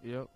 Yep.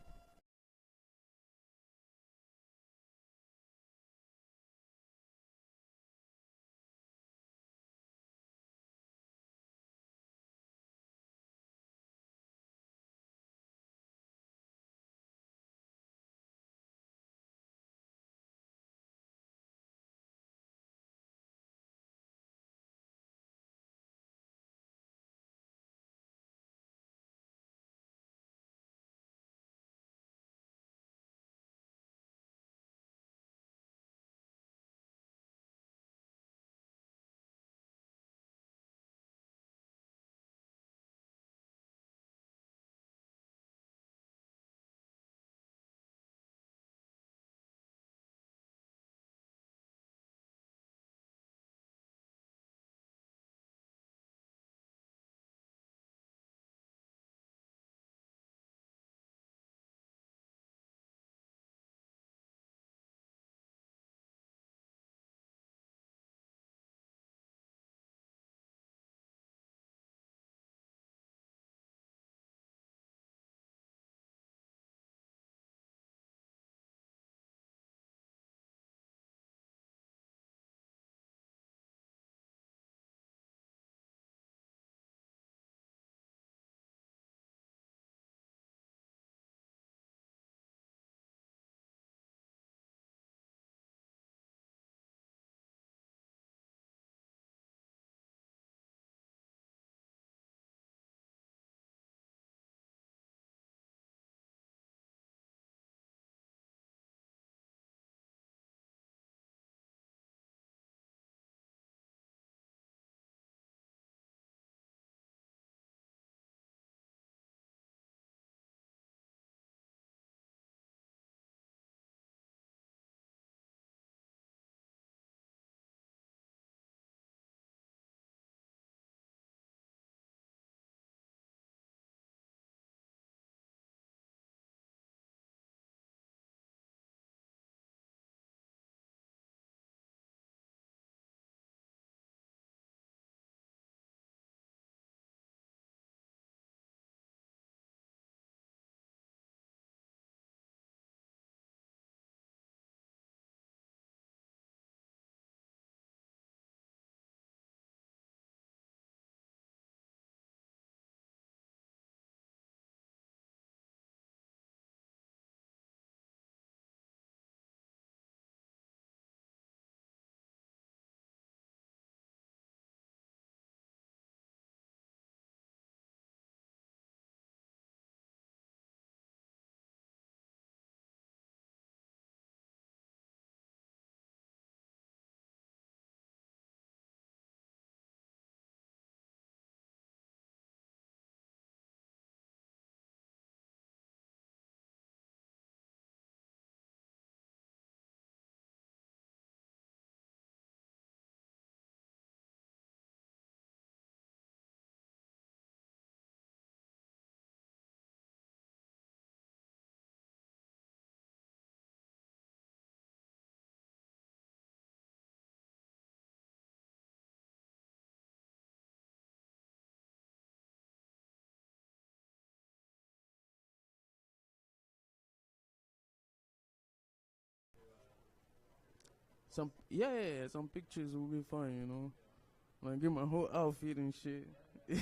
Some yeah, some pictures will be fine, you know. Like get my whole outfit and shit. Yeah.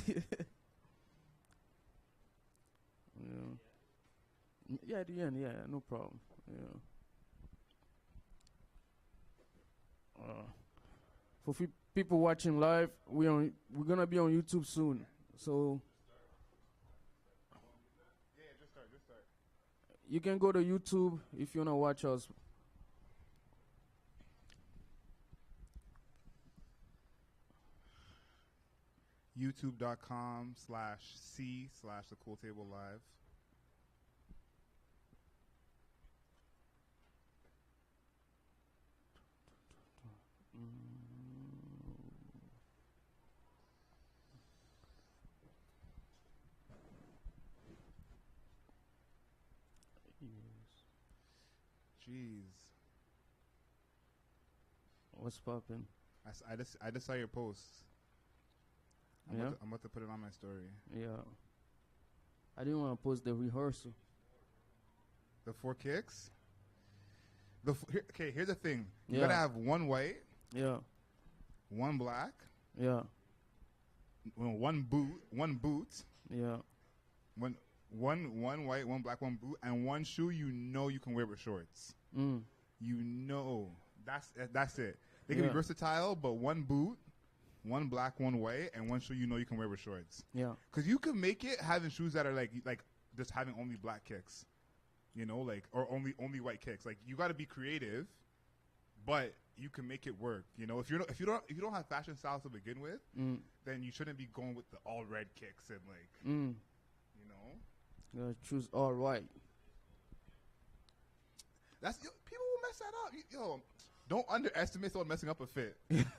Yeah, at the end, yeah, no problem. Yeah. For people watching live, we're gonna be on YouTube soon. So you can go to YouTube if you wanna watch us. YouTube.com/C/The Cool Table Live. Jeez. What's poppin'? I just saw your post. I'm about to put it on my story. Yeah. I didn't want to post the rehearsal. The 4 kicks. Okay, here's the thing. You Yeah. gotta have one white, Yeah. one black, Yeah. one boot, Yeah. one white, one black, one boot, and one shoe you can wear with shorts. Mm. That's it. They can Yeah. be versatile, but one boot, one black, one white, and one shoe you can wear with shorts. Yeah. Because you can make it having shoes that are like just having only black kicks, or only white kicks. Like you got to be creative, but you can make it work. If you don't have fashion styles to begin with, then you shouldn't be going with the all red kicks and You gotta choose all right. People will mess that up. Don't underestimate someone messing up a fit.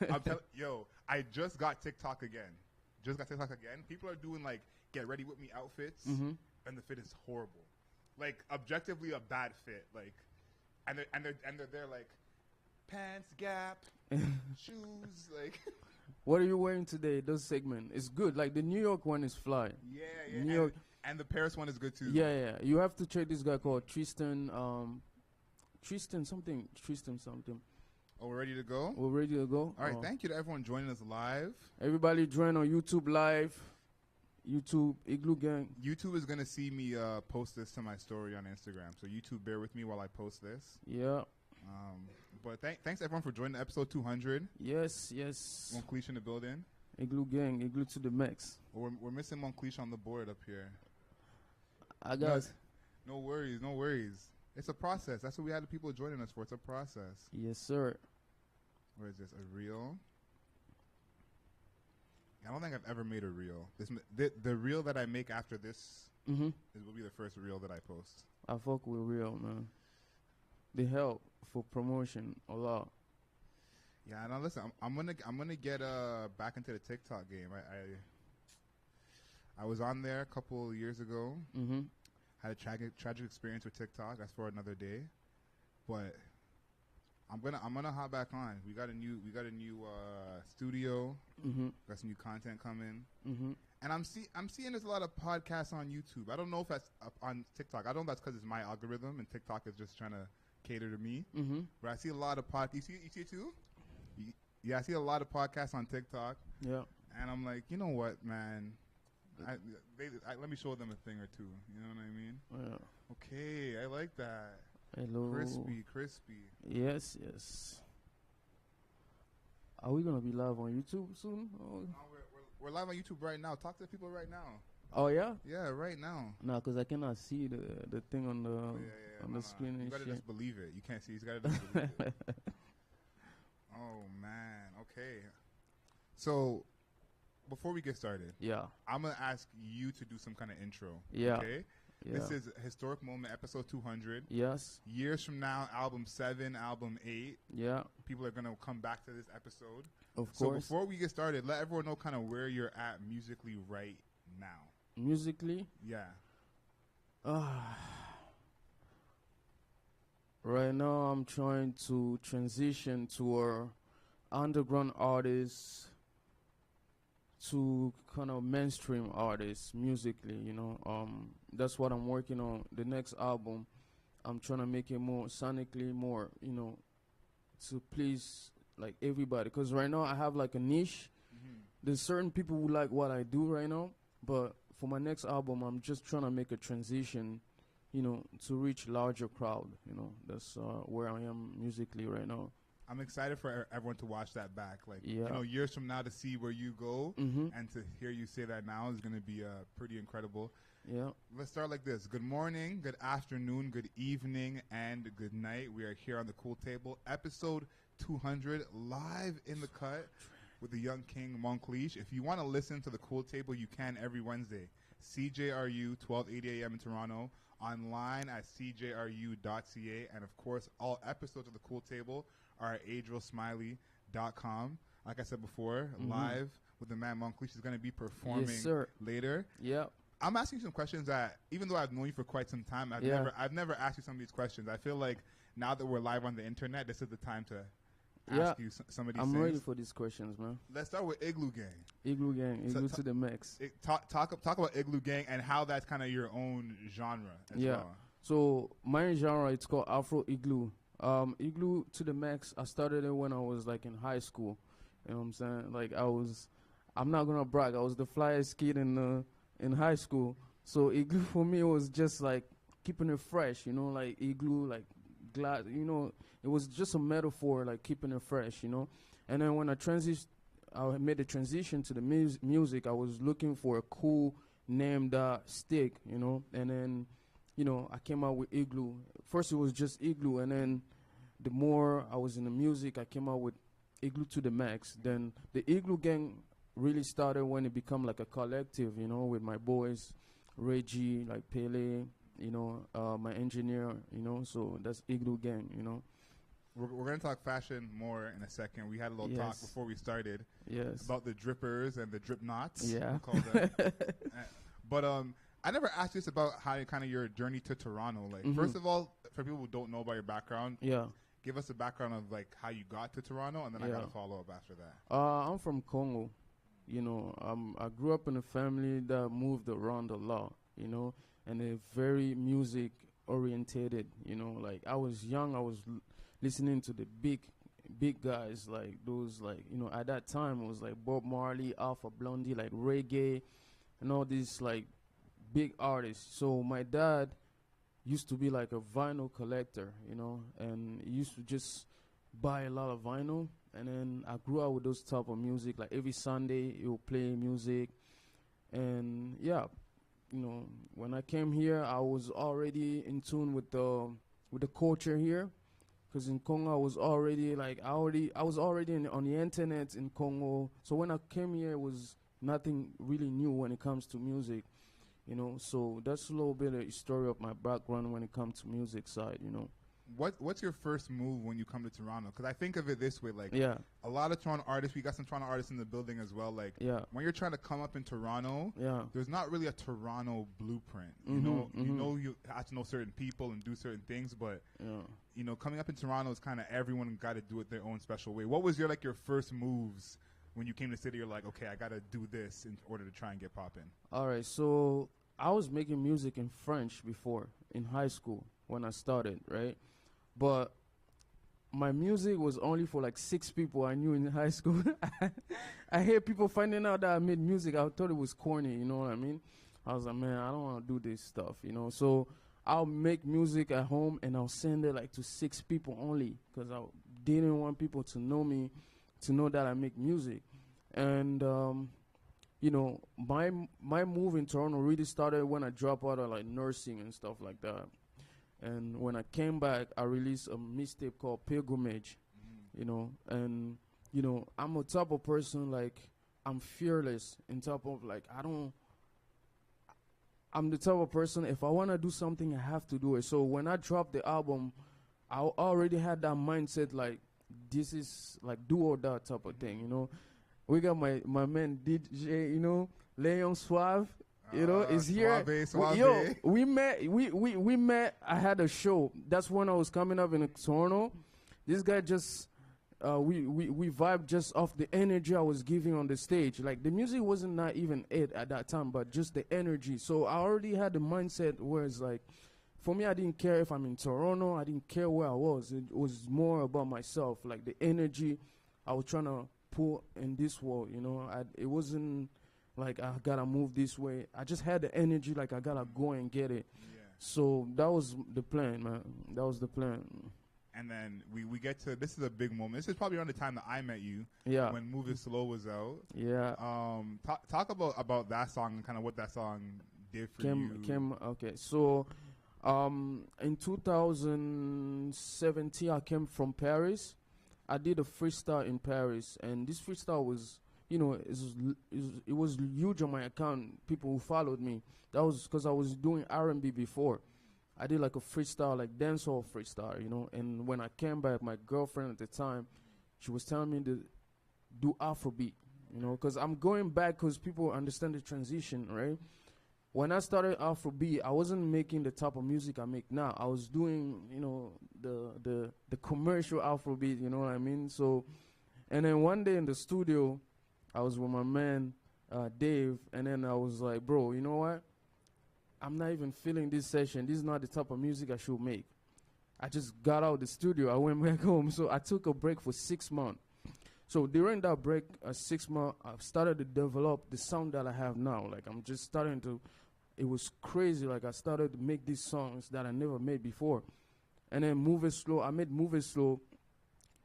I'm telling I just got TikTok again. People are doing like get ready with me outfits, and the fit is horrible. Like objectively a bad fit. Like, and they're like pants Gap, shoes like. What are you wearing today? Those segment it's good. Like the New York one is fly. Yeah. New York. And the Paris one is good too. Yeah. You have to check this guy called Tristan. Tristan something. Oh, we're ready to go? We're ready to go. All right, thank you to everyone joining us live. Everybody join on YouTube live. YouTube, Igloo Gang. YouTube is going to see me post this to my story on Instagram. So YouTube, bear with me while I post this. Yeah. But thanks everyone for joining episode 200. Yes. Moncliche in the building. Igloo Gang, Igloo to the max. Well, we're missing Moncliche on the board up here. I got No worries. It's a process. That's what we had the people joining us for. It's a process. Yes, sir. Where is this? A reel? I don't think I've ever made a reel. The reel that I make after this will be the first reel that I post. I fuck with real, man. They help for promotion a lot. Yeah, now listen, I'm gonna get back into the TikTok game. I was on there a couple years ago. Had a tragic experience with TikTok. That's for another day. But I'm gonna hop back on. We got a new studio. Got some new content coming. And I'm seeing there's a lot of podcasts on YouTube. I don't know if that's up on TikTok. I don't know if that's because it's my algorithm and TikTok is just trying to cater to me. But I see a lot of podcasts. You see it too? Yeah, I see a lot of podcasts on TikTok. Yeah. And I'm like, you know what, man? Let me show them a thing or two. You know what I mean? Yeah. Okay, I like that. Hello. Crispy. Yes. Are we gonna be live on YouTube soon? Oh. No, we're live on YouTube right now. Talk to the people right now. Oh yeah? Yeah, right now. No, because I cannot see the thing on the screen and you gotta shit. just believe it. You can't see. You gotta just believe it. Oh man. Okay. So before we get started, I'm gonna ask you to do some kind of intro. Yeah. Okay. Yeah. This is a historic moment, episode 200. Yes. Years from now, album 7, album 8. Yeah. People are gonna come back to this episode. Of course. So before we get started, let everyone know kind of where you're at musically right now. Musically? Yeah. Right now, I'm trying to transition to a underground artist to kind of mainstream artists musically, that's what I'm working on. The next album, I'm trying to make it more sonically more, to please like everybody. Because right now I have like a niche. There's certain people who like what I do right now, but for my next album, I'm just trying to make a transition, to reach larger crowd. That's where I am musically right now. I'm excited for everyone to watch that back. Like, years from now to see where you go and to hear you say that now is going to be pretty incredible. Yeah. Let's start like this. Good morning, good afternoon, good evening, and good night. We are here on the Cool Table, episode 200, live in the cut with the young king, Moncliche. If you want to listen to the Cool Table, you can every Wednesday. CJRU, 12:80 a.m. in Toronto. Online at CJRU.ca. And, of course, all episodes of the Cool Table are at adrielsmiley.com. Like I said before, live with the man Moncliche is going to be performing later. Yeah. I'm asking you some questions that, even though I've known you for quite some time, I've never asked you some of these questions. I feel like now that we're live on the internet, this is the time to ask you some of these things. I'm ready for these questions, man. Let's start with Igloo Gang. Igloo Gang, Igloo to the max. Talk about Igloo Gang and how that's kind of your own genre as well. So my genre, it's called Afro Igloo. Igloo to the max. I started it when I was like in high school. You know what I'm saying? Like I'm not gonna brag. I was the flyest kid in high school. So igloo for me was just like keeping it fresh. You know, like igloo, like glass. You know, it was just a metaphor, like keeping it fresh. You know, and then when I made the transition to the music. I was looking for a cool name that stick. You know, and then I came out with igloo. First, it was just igloo, and then the more I was in the music, I came out with igloo to the max. Then the igloo gang really started when it became like a collective, with my boys, Reggie, like Pele, my engineer, so that's igloo gang, We're going to talk fashion more in a second. We had a little talk before we started. Yes. About the drippers and the drip knots. Yeah. We'll call them. But I never asked you this about how kind of your journey to Toronto. Like, first of all, for people who don't know about your background, give us a background of like how you got to Toronto, and then I got to follow up after that. I'm from Congo. I grew up in a family that moved around a lot, and they're very music orientated. Like I was young, I was listening to the big guys, like those, like at that time it was like Bob Marley, Alpha Blondie, like reggae, and all these like big artists. So my dad used to be like a vinyl collector, and he used to just buy a lot of vinyl. And then I grew up with those type of music. Like every Sunday, he would play music. And yeah, when I came here, I was already in tune with the culture here. Because in Congo, I was already on the internet in Congo. So when I came here, it was nothing really new when it comes to music. So that's a little bit of the story of my background when it comes to music side. What's your first move when you come to Toronto? Because I think of it this way, like a lot of Toronto artists, we got some Toronto artists in the building as well. Like when you're trying to come up in Toronto, there's not really a Toronto blueprint. You have to know certain people and do certain things, but coming up in Toronto is kind of everyone got to do it their own special way. What was your first moves when you came to the city? You're like, okay, I got to do this in order to try and get popping. All right, so I was making music in French before in high school when I started, right? But my music was only for like 6 people I knew in high school. I hear people finding out that I made music. I thought it was corny, you know what I mean? I was like, man, I don't want to do this stuff, So I'll make music at home and I'll send it like to 6 people only because I didn't want people to know me, to know that I make music. And, my move in Toronto really started when I dropped out of like nursing and stuff like that. And when I came back, I released a mixtape called Pilgrimage, and, I'm a type of person, like, I'm fearless in type of, like, I'm the type of person, if I want to do something, I have to do it. So when I dropped the album, I already had that mindset, like, this is, like, do or die type of thing, We got my man DJ, Leon Suave. Is here. Suave. Yo, we met. I had a show. That's when I was coming up in Toronto. This guy just, we vibed just off the energy I was giving on the stage. Like the music wasn't not even it at that time, but just the energy. So I already had the mindset where it's like, for me, I didn't care if I'm in Toronto. I didn't care where I was. It was more about myself, like the energy I was trying to pull in this world. It wasn't like I gotta move this way. I just had the energy, like I gotta go and get it. Yeah. So that was the plan, man. That was the plan. And then we get to, this is a big moment. This is probably around the time that I met you. Yeah. When Move It Slow was out. Yeah. Talk about that song and kind of what that song did for you. Okay. So, in 2017, I came from Paris. I did a freestyle in Paris, and this freestyle was, it was huge on my account, people who followed me. That was because I was doing R&B before. I did like a freestyle, like dancehall freestyle, And when I came back, my girlfriend at the time, she was telling me to do Afrobeat, because I'm going back because people understand the transition, right? When I started Afrobeat, I wasn't making the type of music I make now. I was doing, the commercial Afrobeat, you know what I mean? So, and then one day in the studio, I was with my man, Dave, and then I was like, bro, you know what? I'm not even feeling this session. This is not the type of music I should make. I just got out of the studio. I went back home. So I took a break for 6 months. So during that break, 6 months, I started to develop the sound that I have now. Like I'm just starting to, it was crazy. Like I started to make these songs that I never made before. And then Move It Slow, I made Move It Slow.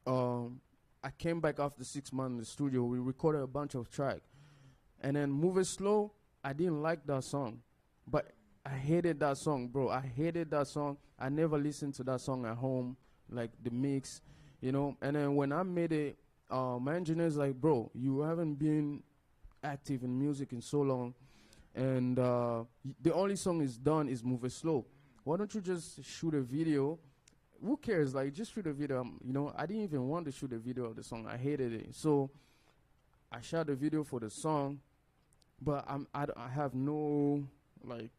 I came back after 6 months in the studio. We recorded a bunch of tracks. And then Move It Slow, I didn't like that song. But I hated that song, bro. I hated that song. I never listened to that song at home, like the mix, you know. And then when I made it, my engineer's like, bro, you haven't been active in music in so long. And the only song is done is Move It Slow. Why don't you just shoot a video? Who cares? Like, just shoot a video. You know, I didn't even want to shoot a video of the song. I hated it. So I shot the video for the song, but I have no, like,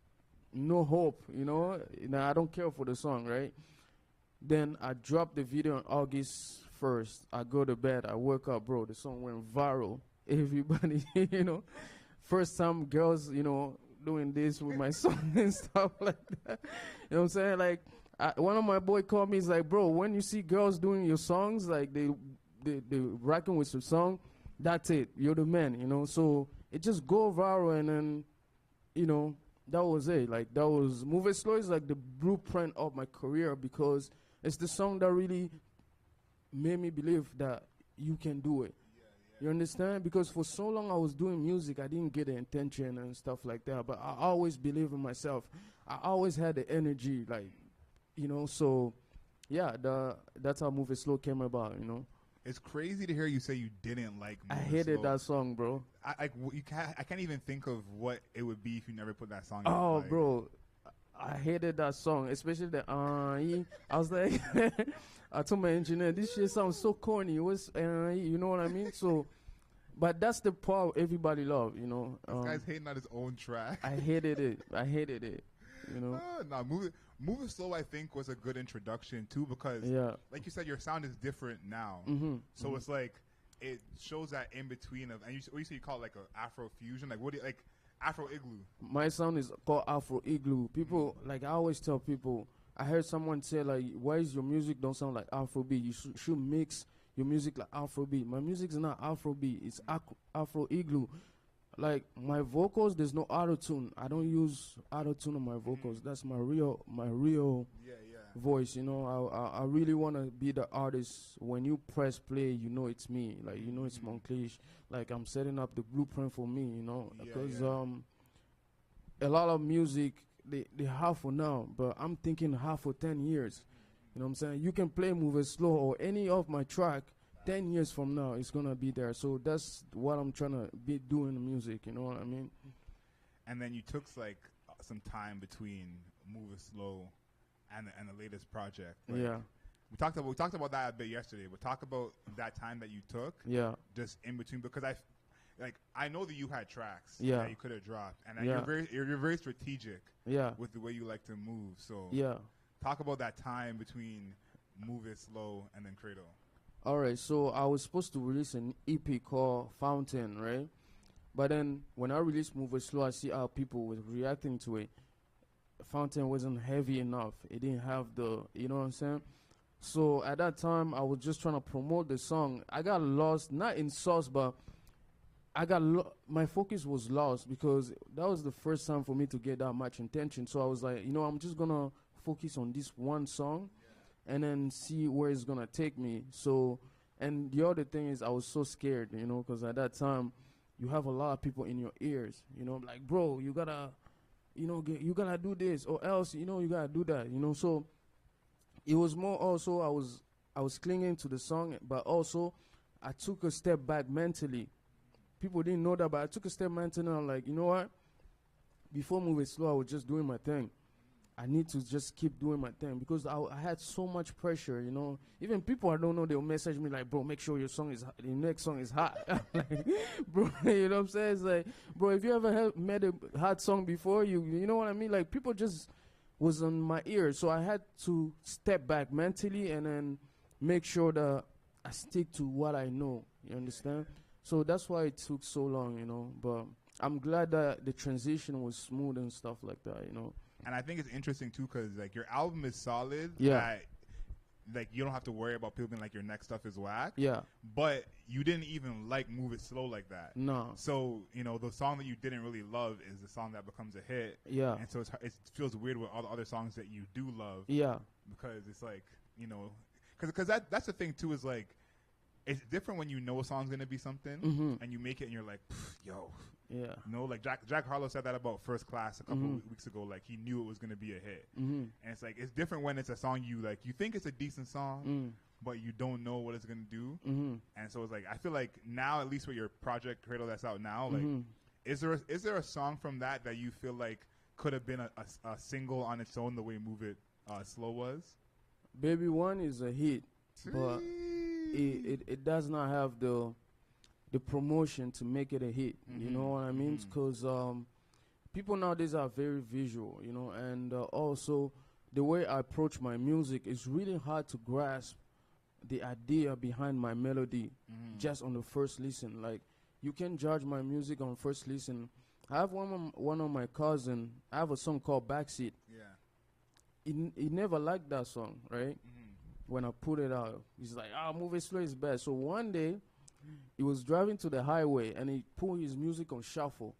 no hope, you know. I don't care for the song, right? Then I dropped the video on August 1st. I go to bed. I wake up, bro. The song went viral. Everybody, you know, first time girls, you know, doing this with my song and stuff like that. You know what I'm saying? Like, one of my boy called me. He's like, bro, when you see girls doing your songs, like they rocking with your song, that's it. You're the man, you know. So it just go viral, and then, you know, that was it. Like, that was Move It Slow is like the blueprint of my career, because it's the song that really made me believe that you can do it. You understand? Because for so long I was doing music, I didn't get the attention and stuff like that. But I always believe in myself. I always had the energy, like, you know. So, yeah, that's how Move It Slow came about, you know. It's crazy to hear you say you didn't like Move I It hated Slow. that song, bro. I can't even think of what it would be if you never put that song in. Oh, like, bro, I hated that song, especially the I was like, I told my engineer, this shit sounds so corny. It was you know what I mean? So, but that's the part everybody love, you know. This guy's hating on his own track. I hated it. I hated it. You know. Nah, Move It Slow, I think, was a good introduction too, because, like you said, your sound is different now. So it's like it shows that in between of, and you say you call it like a Afro fusion, like what do you like? Afro Igloo. My sound is called Afro Igloo. People, like, I always tell people, I heard someone say, like, why is your music don't sound like Afrobeat? You should mix your music like Afrobeat. My music is not Afrobeat. It's Afro Igloo. Like, my vocals, there's no auto-tune. I don't use auto-tune on my vocals. That's my real voice, you know. I really want to be the artist. When you press play, you know it's me. Like, you know it's Moncliche. Like, I'm setting up the blueprint for me, you know. Because a lot of music, they have for now, but I'm thinking half for 10 years. You know what I'm saying? You can play Move It Slow or any of my track, 10 years from now, it's going to be there. So that's what I'm trying to be doing in music, you know what I mean? And then you took, like, some time between Move It Slow and the latest project. Like, yeah. We talked about that a bit yesterday, but talk about that time that you took. Yeah. Just in between, because I know that you had tracks that you could have dropped, and you're very strategic with the way you like to move. So talk about that time between Move It Slow and then Credo. All right, so I was supposed to release an EP called Fountain, right? But then when I released Move It Slow, I see how people were reacting to it. Fountain wasn't heavy enough. It didn't have the, you know what I'm saying? So at that time, I was just trying to promote the song. I got lost, not in sauce, but my focus was lost, because that was the first time for me to get that much attention. So I was like, you know, I'm just going to focus on this one song and then see where it's going to take me. So, and the other thing is I was so scared, you know, because at that time, you have a lot of people in your ears, you know, like, bro, you got to, you know, you got to do this, or else, you know, you got to do that, you know. So it was more also I was clinging to the song, but also I took a step back mentally. People didn't know that, but I took a step mentally, and I'm like, you know what? Before Moving Slow, I was just doing my thing. I need to just keep doing my thing, because I had so much pressure, you know. Even people I don't know, they'll message me like, bro, make sure your next song is hot. Like, bro, you know what I'm saying? It's like, bro, if you ever made a hot song before, you know what I mean? Like, people just was on my ear. So I had to step back mentally and then make sure that I stick to what I know. You understand? So that's why it took so long, you know. But I'm glad that the transition was smooth and stuff like that, you know. And I think it's interesting too, because like your album is solid. Yeah. That, like you don't have to worry about people being like your next stuff is whack. Yeah. But you didn't even like Move It Slow like that. No. So you know the song that you didn't really love is the song that becomes a hit. Yeah. And so it feels weird with all the other songs that you do love. Yeah. Because it's like, you know, because that's the thing too, is like it's different when you know a song's gonna be something and you make it and you're like, yo. Yeah. You know, like Jack Harlow said that about First Class a couple weeks ago. Like he knew it was gonna be a hit, and it's like it's different when it's a song you like. You think it's a decent song, but you don't know what it's gonna do, and so it's like I feel like now, at least with your project Credo that's out now, like is there a song from that you feel like could have been a single on its own the way Move It Slow was? Baby One is a hit, but it does not have the promotion to make it a hit. You know what I mean? Because people nowadays are very visual, you know, and also the way I approach my music is really hard to grasp the idea behind my melody just on the first listen. Like, you can judge my music on first listen. I have one of my cousin. I have a song called Backseat. Yeah. He never liked that song, right? When I put it out, he's like, Move It Slow is bad. So one day, he was driving to the highway and he put his music on shuffle,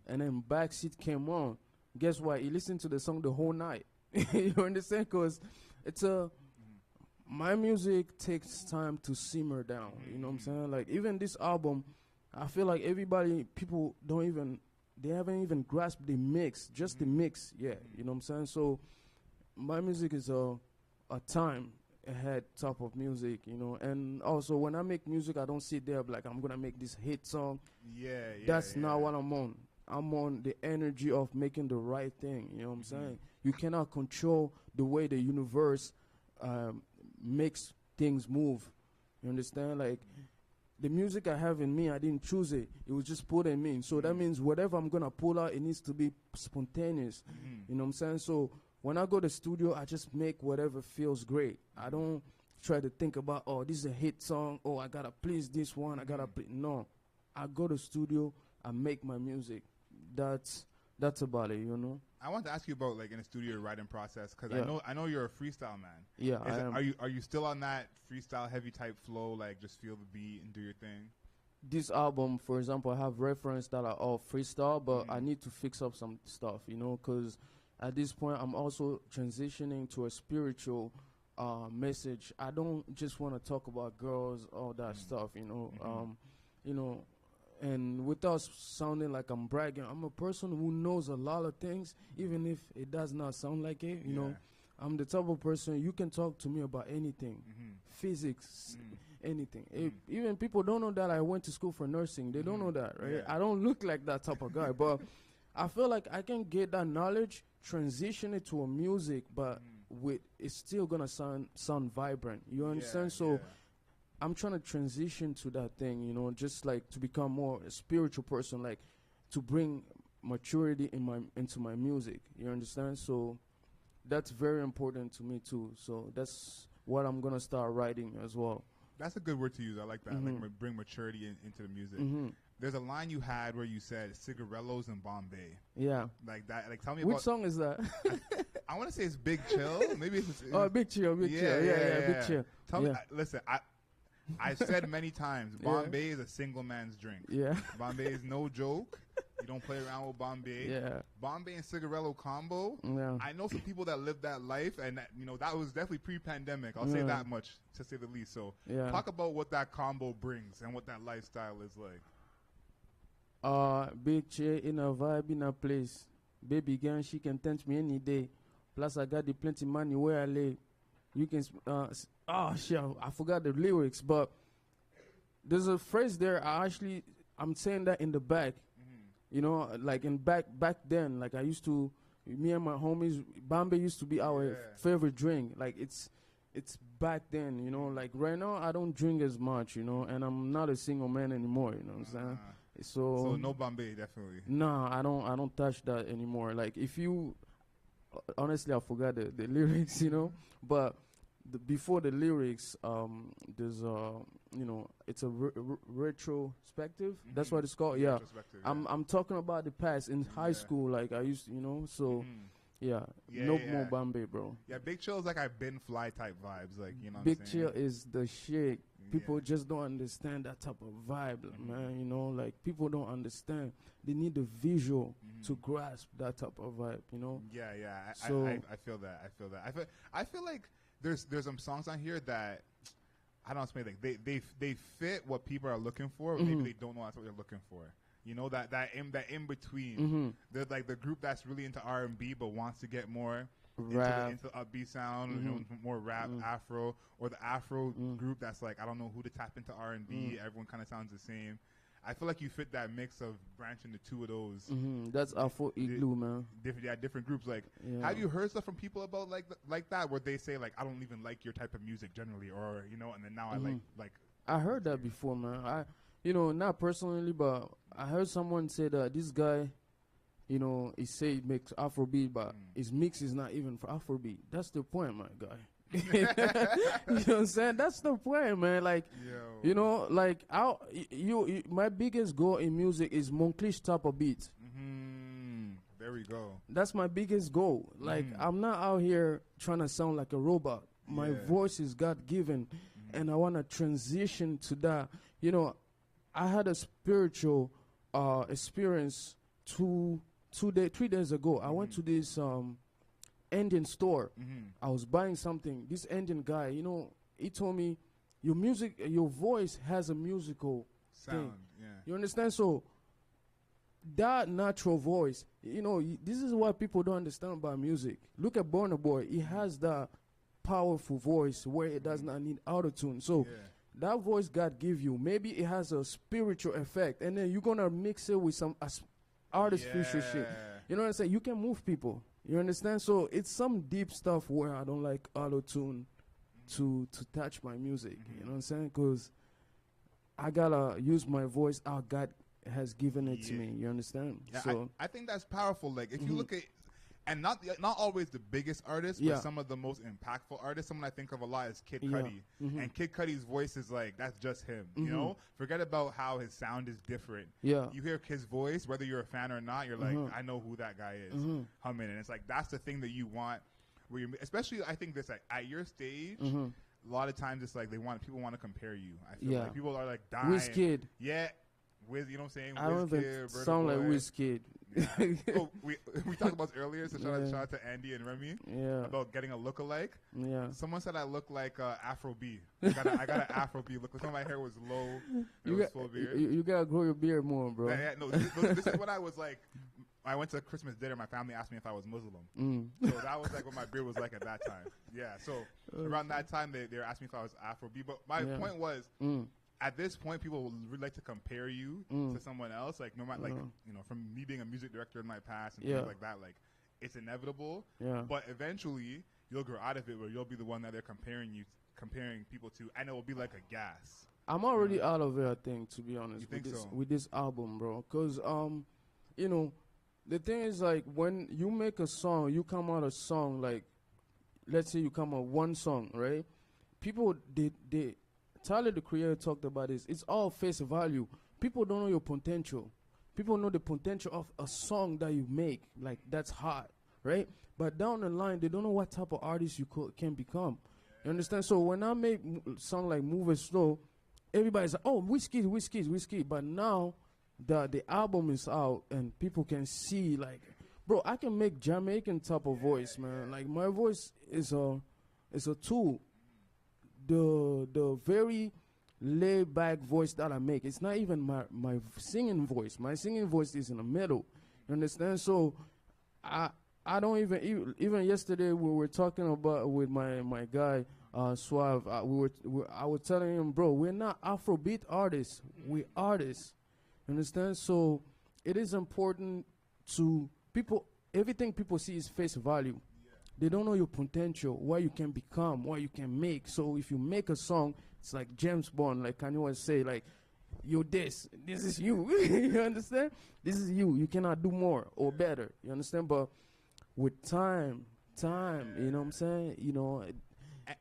and then Backseat came on. Guess what? He listened to the song the whole night. You understand? Because it's my music takes time to simmer down. You know what I'm saying? Like, even this album, I feel like people they haven't even grasped the mix, just the mix yet. You know what I'm saying? So my music is a time ahead type of music, you know. And also when I make music, I don't sit there like I'm gonna make this hit song. That's not what I'm on. I'm on the energy of making the right thing. You know what I'm saying? You cannot control the way the universe makes things move. You understand? Like, the music I have in me, I didn't choose it. It was just put in me. So that means whatever I'm gonna pull out, it needs to be spontaneous. You know what I'm saying? So when I go to the studio, I just make whatever feels great. I don't try to think about, this is a hit song. I gotta please this one. I gotta no. I go to the studio. I make my music. That's about it, you know. I want to ask you about like in the studio writing process, because I know you're a freestyle man. Yeah, I am. Are you still on that freestyle heavy type flow, like just feel the beat and do your thing? This album, for example, I have references that are all freestyle, but I need to fix up some stuff, you know, because at this point, I'm also transitioning to a spiritual message. I don't just want to talk about girls, all that stuff, you know. You know, and without sounding like I'm bragging, I'm a person who knows a lot of things, even if it does not sound like it. You know, I'm the type of person you can talk to me about anything, physics, anything. Even people don't know that I went to school for nursing. They don't know that, right? Yeah. I don't look like that type of guy, but I feel like I can get that knowledge, transition it to a music, but it's still gonna sound vibrant. You understand? So I'm trying to transition to that thing, you know, just like to become more a spiritual person, like to bring maturity into my music. You understand? So that's very important to me too. So that's what I'm gonna start writing as well. That's a good word to use. I like that. Like bring maturity into the music. There's a line you had where you said cigarellos in Bombay. Yeah. Like that. Like tell me Which song is that? I want to say it's Big Chill. Maybe it's Big Chill. Big Chill. Yeah, Big Chill. Tell me. Listen, I've said many times, Bombay is a single man's drink. Yeah. Bombay is no joke. You don't play around with Bombay. Yeah. Bombay and cigarello combo. Yeah. I know some people that live that life, and that, you know, that was definitely pre-pandemic. I'll say that much, to say the least. So talk about what that combo brings and what that lifestyle is like. Big chair in a vibe in a place. Baby girl, she can tempt me any day. Plus, I got the plenty money where I lay. You can, shit, I forgot the lyrics, but there's a phrase there. I'm saying that in the back. You know, like in back then, like me and my homies, Bombay used to be our favorite drink. Like it's back then, you know. Like right now, I don't drink as much, you know, and I'm not a single man anymore. You know what I'm saying? So no Bombay, definitely. Nah, I don't touch that anymore. Like if you, honestly, I forgot the lyrics, you know. But before the lyrics, there's it's a retrospective. That's what it's called. Yeah, Retrospective, I'm talking about the past in high school. Like I used, so yeah, no more Bombay, bro. Yeah, Big Chill is like I've been fly type vibes, like what Big I'm saying? Chill is the shit. People just don't understand that type of vibe, man. Like people don't understand. They need the visual to grasp that type of vibe, Yeah, So I feel that. I feel like there's some songs on here that I don't know, explain, like they fit what people are looking for, but maybe they don't know that's what they're looking for. That in between. They're like the group that's really into R&B but wants to get more rap, into upbeat sound, more rap, Afro, or the Afro group that's like I don't know who to tap into R&B. Everyone kind of sounds the same. I feel like you fit that mix of branching the two of those. That's Afro Igloo, man. Different groups. Like, have you heard stuff from people about like that, where they say like I don't even like your type of music generally, or and then now I like. I heard that before, man. Not personally, but I heard someone say that this guy, he say he makes Afrobeat, but his mix is not even for Afrobeat. That's the point, my guy. You know what I'm saying? That's the point, man. Like, like my biggest goal in music is Moncliche type of beats. There we go. That's my biggest goal. Like, I'm not out here trying to sound like a robot. My voice is God given, and I want to transition to that. I had a spiritual experience 3 days ago. I went to this Indian store. I was buying something. This Indian guy, he told me, your voice has a musical sound. thing. Yeah. You understand? So that natural voice, this is what people don't understand about music. Look at Burna Boy. He has that powerful voice where it does not need autotune. So that voice God give you, maybe it has a spiritual effect, and then you're gonna mix it with some artificial shit. You know what I'm saying? You can move people. You understand? So it's some deep stuff where I don't like auto-tune to touch my music. You know what I'm saying? Because I gotta use my voice how God has given it to me. You understand? Yeah, so I think that's powerful. Like if you look at, and not always the biggest artists, but some of the most impactful artists. Someone I think of a lot is Kid Cudi, and Kid Cudi's voice is like that's just him. Forget about how his sound is different. You hear his voice, whether you're a fan or not, you're like, I know who that guy is humming, and it's like that's the thing that you want. Where you, especially, I think this like at your stage. A lot of times it's like people want to compare you. I feel like people are like dying. Wizkid. Yeah. You know what I'm saying? I don't even sound like Wizkid. Oh, we talked about this earlier, so shout out to Andy and Remy about getting a look-alike. Someone said I look like Afro B. I got an Afro B look. Some of my hair was low. It was full beard. You gotta grow your beard more, bro. No, this is what I was like. I went to Christmas dinner. My family asked me if I was Muslim. So that was like what my beard was like at that time. Yeah, so around that time, they were asking me if I was Afro B. But my point was, at this point, people would really like to compare you to someone else. Like, no matter, like, from me being a music director in my past and things like that, like, it's inevitable. But eventually, you'll grow out of it where you'll be the one that they're comparing people to, and it will be like a gas. I'm already out of it, I think, to be honest. You think so? With this album, bro. Because, the thing is, like, when you make a song, you come out a song, like, let's say you come out one song, right? People, they Tyler, the Creator, talked about this. It's all face value. People don't know your potential. People know the potential of a song that you make, like, that's hot, right? But down the line, they don't know what type of artist you can become. You understand? So when I make song like Move It Slow, everybody's like, oh, Whiskey. But now the album is out and people can see, like, bro, I can make Jamaican type of voice, man. Like, my voice is a tool. The very laid back voice that I make, it's not even my singing voice. My singing voice is in the middle. You understand? So I don't even yesterday we were talking about with my guy Suave. I was telling him, bro, we're not Afrobeat artists. We're artists. You understand? So it is important to people. Everything people see is face value. They don't know your potential, what you can become, what you can make. So if you make a song, it's like James Bond, like Kanye West say, like, you're this is you. You understand? This is you. You cannot do more or better. You understand? But with time, you know what I'm saying?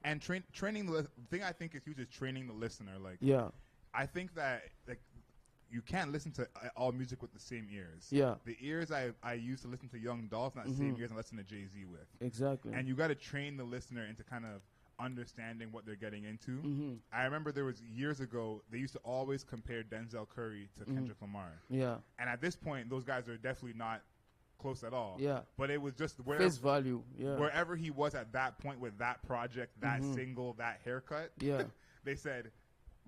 And training the thing I think is huge is training the listener. Like, Yeah. I think that like you can't listen to all music with the same ears. Yeah. The ears I used to listen to Young Dolph, not the same ears I listen to Jay-Z with. Exactly. And you got to train the listener into kind of understanding what they're getting into. I remember there was years ago they used to always compare Denzel Curry to Kendrick Lamar. Yeah. And at this point, those guys are definitely not close at all. Yeah. But it was just Face value. Yeah. wherever he was at that point with that project, that single, that haircut. Yeah. They said,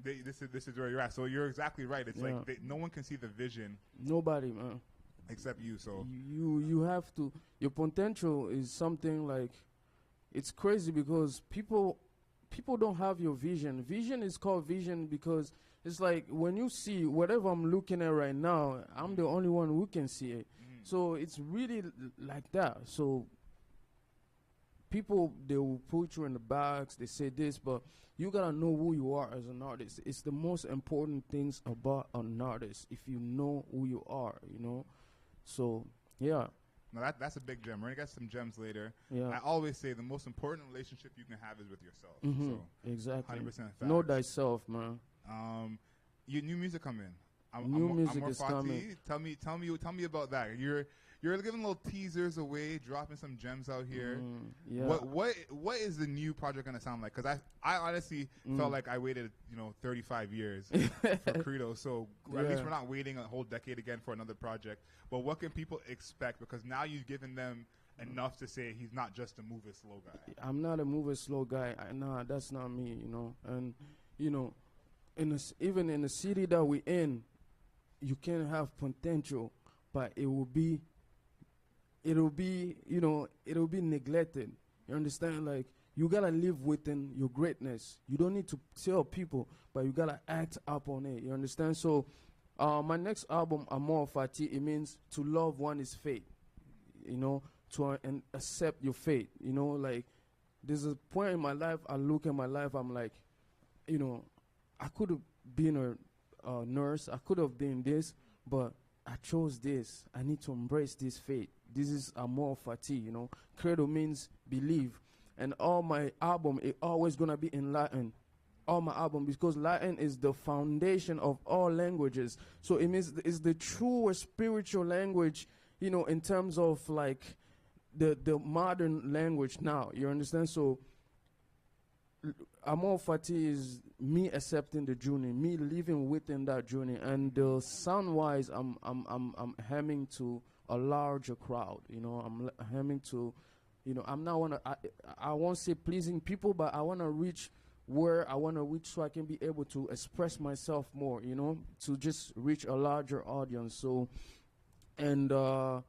this is where you're at. So you're exactly right. It's like no one can see the vision. Nobody, man. Except you. So you have to. Your potential is something like, it's crazy because people don't have your vision. Vision is called vision because it's like when you see whatever I'm looking at right now, I'm the only one who can see it. So it's really like that. So people, they will put you in the box, they say this, but you gotta know who you are as an artist. It's the most important things about an artist, if you know who you are, you know. So yeah. No, that's a big gem. We're gonna get some gems later. Yeah. I always say the most important relationship you can have is with yourself. So Exactly. 100% facts. Know thyself, man. Your new music coming. New music is coming. Tell me about that. You're giving little teasers away, dropping some gems out here. Yeah. What is the new project gonna sound like? Because I honestly felt like I waited 35 years for Credo. So at least we're not waiting a whole decade again for another project. But what can people expect? Because now you've given them enough to say he's not just a move it slow guy. I'm not a move it slow guy. Nah, that's not me. You know, and even in the city that we're in, you can have potential, but it'll be neglected. You understand? Like, you gotta live within your greatness. You don't need to tell people, but you gotta act up on it. You understand? So, my next album, Amor Fati, it means to love one is fate. You know, and accept your fate. You know, like, there's a point in my life, I look at my life, I'm like, I could have been a nurse, I could have been this, but I chose this. I need to embrace this fate. This is Amor Fati, you know. Credo means believe. And all my album, it always gonna be in Latin. All my album, because Latin is the foundation of all languages. So it means it's the true spiritual language, in terms of like the modern language now. You understand? So Amor Fati is me accepting the journey, me living within that journey, and sound-wise, I'm hemming to a larger crowd. I'm hemming to, I'm not I won't say pleasing people, but I wanna reach where I wanna reach, so I can be able to express myself more. To just reach a larger audience. So, and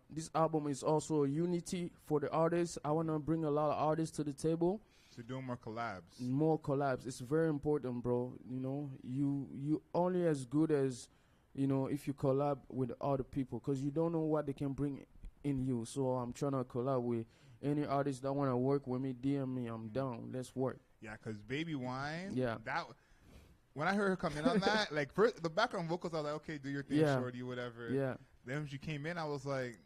this album is also a unity for the artists. I wanna bring a lot of artists to the table. To do more collabs. More collabs. It's very important, bro. You only as good as, if you collab with other people, because you don't know what they can bring in you. So I'm trying to collab with any artist that want to work with me. DM me. I'm down. Let's work. Yeah, because Baby Wine. Yeah. That. When I heard her come in on that, like first, the background vocals, I was like, okay, do your thing, shorty, whatever. Yeah. Then when she came in, I was like,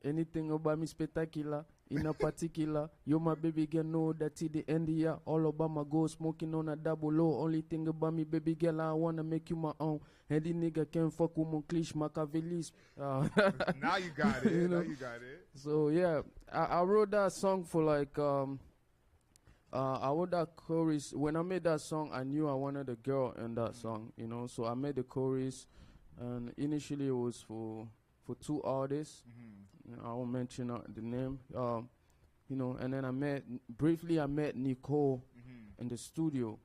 anything about me spectacular. In a particular, you my baby girl know that till the end of the year, all about my go smoking on a double low. Only thing about me, baby girl, I wanna make you my own. And the nigga can fuck with Moncliche, Machiavellis. Now you got it. Now you got it. So yeah, I wrote that song for like I wrote that chorus. When I made that song, I knew I wanted a girl in that song. So I made the chorus, and initially it was for 2 artists. I won't mention the name. And then I met Nicole in the studio.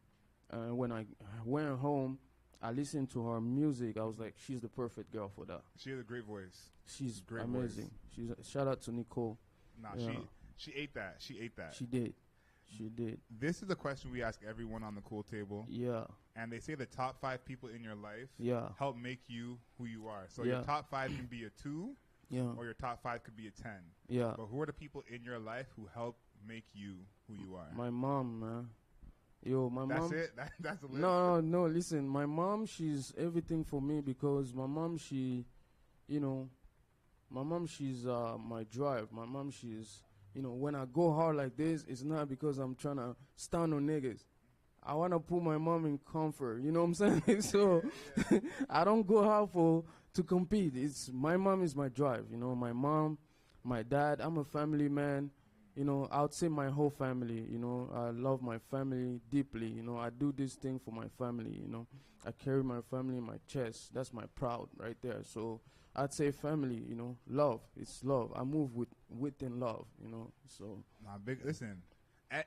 And when I went home, I listened to her music. I was like, she's the perfect girl for that. She has a great voice. She's great amazing. Voice. Shout out to Nicole. Nah, she ate that. She ate that. She did. She did. This is the question we ask everyone on the Cool Table. Yeah. And they say the top 5 people in your life help make you who you are. So your top 5 can be a 2. Yeah. Or your top 5 could be a 10. Yeah. But who are the people in your life who help make you who you are? My mom, man. Yo, my that's mom. That's it? That's the list? No, listen. My mom, she's everything for me, because my mom, she's my drive. My mom, she's you know, when I go hard like this, it's not because I'm trying to stun on niggas. I want to put my mom in comfort. You know what I'm saying? So I don't go hard to compete. It's my mom is my drive. You know, my mom, my dad. I'm a family man. You know, I would say my whole family. You know, I love my family deeply. You know, I do this thing for my family. You know, I carry my family in my chest. That's my proud right there. So I'd say family. You know, love. It's love. I move within love. You know, so. Nah, listen.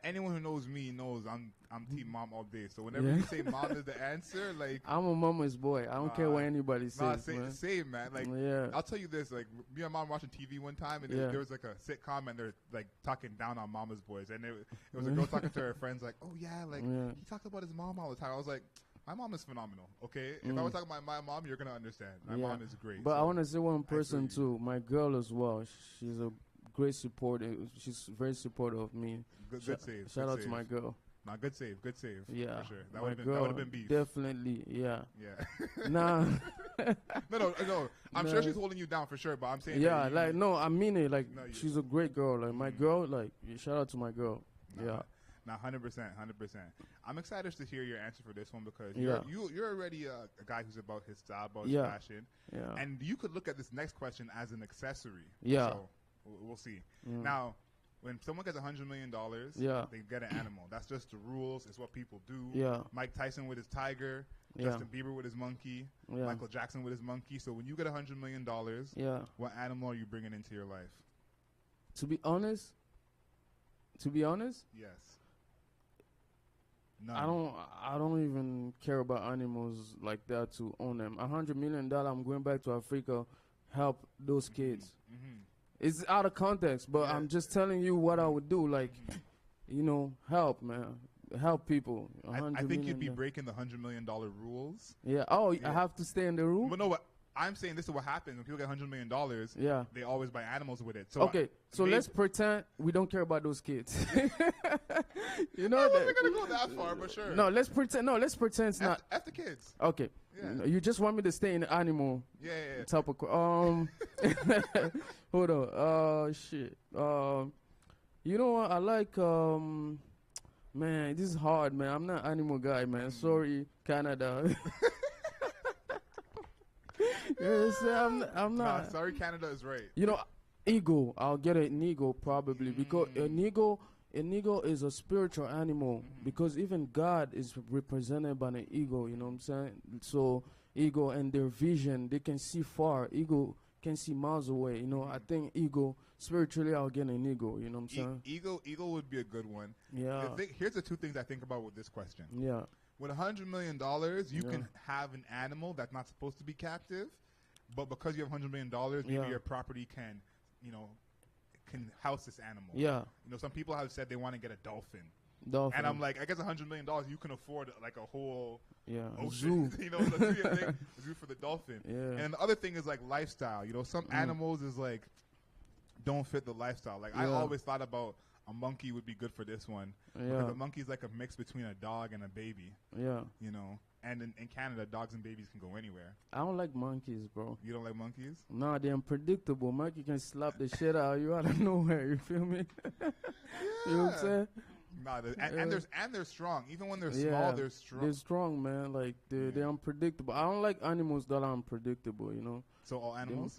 Anyone who knows me knows I'm team mom all day. So whenever you say mom is the answer, like I'm a mama's boy. I don't care what anybody says. Same, man. Like I'll tell you this. Like me and mom watching TV one time, and there was like a sitcom, and they're like talking down on mama's boys, and it was a girl talking to her friends, like, oh yeah, like he talked about his mom all the time. I was like, my mom is phenomenal. Okay, if I was talking about my mom, you're gonna understand. My mom is great. But I want to say one person too. My girl as well. She's a great supporter. She's very supportive of me. Good save. Shout out to my girl. Nah, good save. Yeah, for sure. That would have been beef. Definitely, yeah. Yeah. Nah. no. I'm sure she's holding you down for sure, but I'm saying. Yeah, like no, I mean it. Like she's a great girl. Like my girl. Like shout out to my girl. Yeah. Nah, 100%. I'm excited to hear your answer for this one because you're already a guy who's about his style, about his fashion. Yeah. And you could look at this next question as an accessory. Yeah. So we'll see. Now, when someone gets $100 million, they get an animal. That's just the rules. It's what people do. Yeah. Mike Tyson with his tiger. Justin Bieber with his monkey. Yeah. Michael Jackson with his monkey. So when you get $100 million, what animal are you bringing into your life? To be honest. Yes. None. I don't even care about animals like that to own them. $100 million. I'm going back to Africa, help those kids. Mm-hmm. It's out of context, but I'm just telling you what I would do. Like, you know, help, man. Help people. I think you'd be breaking the $100 million rules. Yeah. Oh, I have to stay in the room? But no, I'm saying this is what happens when people get $100 million. They always buy animals with it. So okay, so let's pretend we don't care about those kids. You know, I wasn't gonna go that far, but sure. No, let's pretend it's not. F the kids. Okay. Yeah. You just want me to stay in the animal. Yeah. Type of hold on. Shit. You know what? I like man, this is hard, man. I'm not an animal guy, man. Sorry, Canada. I'm not. Sorry, Canada is right. You know, eagle. I'll get an eagle probably because an eagle is a spiritual animal because even God is represented by an eagle. You know what I'm saying? So eagle and their vision, they can see far. Eagle can see miles away. You know, I think eagle spiritually, I'll get an eagle. You know what I'm saying? Eagle would be a good one. Yeah. Here's the two things I think about with this question. Yeah. With $100 million, you can have an animal that's not supposed to be captive, but because you have $100 million, maybe your property can house this animal. Yeah. You know, some people have said they want to get a dolphin. And I'm like, I guess $100 million, you can afford like a whole ocean. Zoo. You know, a zoo for the dolphin. Yeah. And the other thing is like lifestyle. You know, some animals is like don't fit the lifestyle. Like I always thought about a monkey would be good for this one. Yeah. Because a monkey's like a mix between a dog and a baby. Yeah. You know, and in Canada, dogs and babies can go anywhere. I don't like monkeys, bro. You don't like monkeys? No, they're unpredictable. Monkey can slap the shit out of you out of nowhere. You feel me? You know what I'm saying? Nah, and they're strong. Even when they're small, they're strong. They're strong, man. Like they're unpredictable. I don't like animals that are unpredictable. You know. So all animals?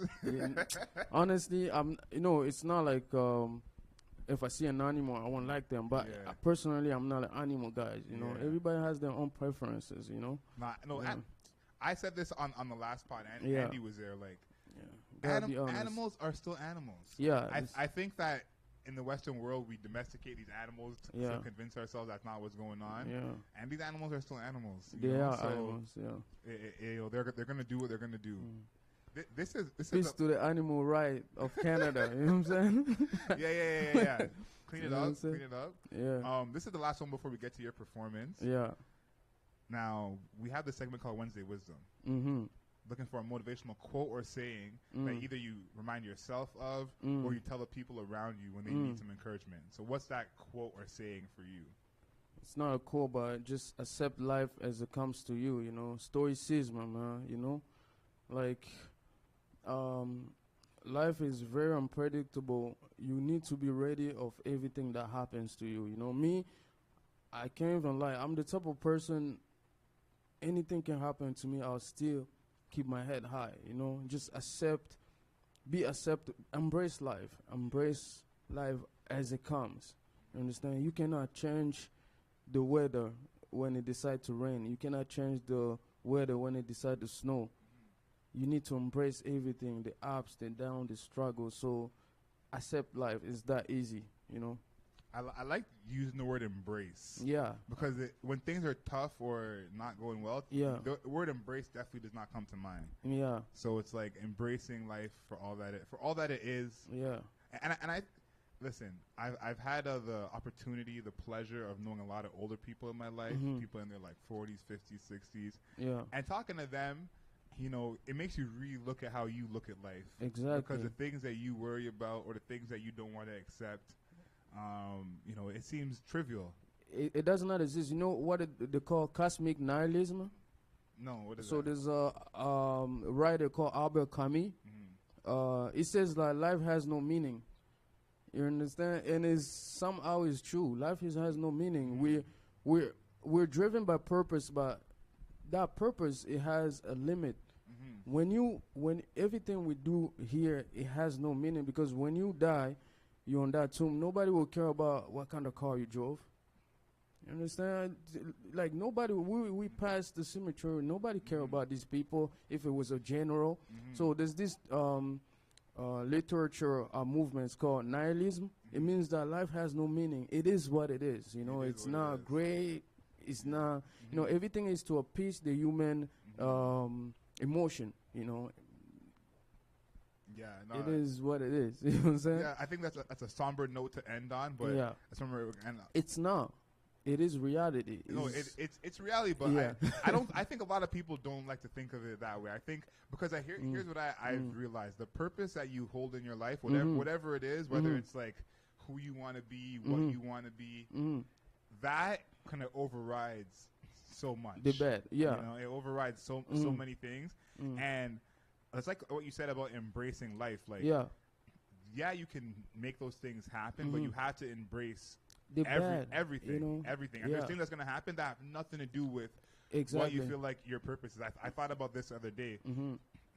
Honestly, it's not like if I see an animal, I won't like them. But personally, I'm not an animal guy. You know, everybody has their own preferences. You know. I said this on the last pod, and Andy was there. Like, animals are still animals. Yeah. I think that in the Western world, we domesticate these animals to convince ourselves that's not what's going on. Yeah. And these animals are still animals. They are animals. Yeah. They're gonna do what they're gonna do. This is Peace to the animal right of Canada. You know what I'm saying? Yeah. Clean it up. Yeah. This is the last one before we get to your performance. Yeah. Now we have this segment called Wednesday Wisdom. Mm-hmm. Looking for a motivational quote or saying that either you remind yourself of or you tell the people around you when they need some encouragement. So what's that quote or saying for you? It's not a quote, but just accept life as it comes to you. You know, stoicism, man. You know, like. life is very unpredictable. You need to be ready of everything that happens to you. You know, me, I can't even lie. I'm the type of person, anything can happen to me, I'll still keep my head high. You know, just embrace life. Embrace life as it comes. You understand? You cannot change the weather when it decides to rain. You cannot change the weather when it decides to snow. You need to embrace everything, the ups, the downs, the struggles. So accept life. It's that easy, you know? I like using the word embrace. Yeah. Because when things are tough or not going well, Yeah. the word embrace definitely does not come to mind. Yeah. So it's like embracing life for all that it is. Yeah. And I listen, I've had the opportunity, the pleasure of knowing a lot of older people in my life, people in their like 40s, 50s, 60s. Yeah. And talking to them, you know, it makes you re-look at how you look at life. Exactly. Because the things that you worry about or the things that you don't want to accept, you know, it seems trivial. It does not exist. You know what they call cosmic nihilism? No, what is so that? there's a writer called Albert Camus. It says that life has no meaning. You understand? And somehow it's true. Life has no meaning. We're driven by purpose, but that purpose, it has a limit. When everything we do here, it has no meaning, because when you die, you're on that tomb. Nobody will care about what kind of car you drove. You understand? Like nobody, we passed the cemetery. Nobody care about these people if it was a general. So there's this literature movements called nihilism. It means that life has no meaning. It is what it is. You know, it's not great. It's not. You know, everything is to appease the human emotion. You know. Yeah, no, it is what it is. You know what I'm saying? Yeah, I think that's a somber note to end on, but yeah, it's not. It is reality. No, it's reality, but yeah. I think a lot of people don't like to think of it that way. I think because here's what I've realized: the purpose that you hold in your life, whatever it is, whether it's like who you want to be, what you want to be, that kind of overrides so much. The bad, yeah. You know, it overrides so many things, and it's like what you said about embracing life. Like, yeah, you can make those things happen, but you have to embrace everything. You know? Everything. And there's things that's going to happen that have nothing to do with what you feel like your purpose is. I thought about this the other day.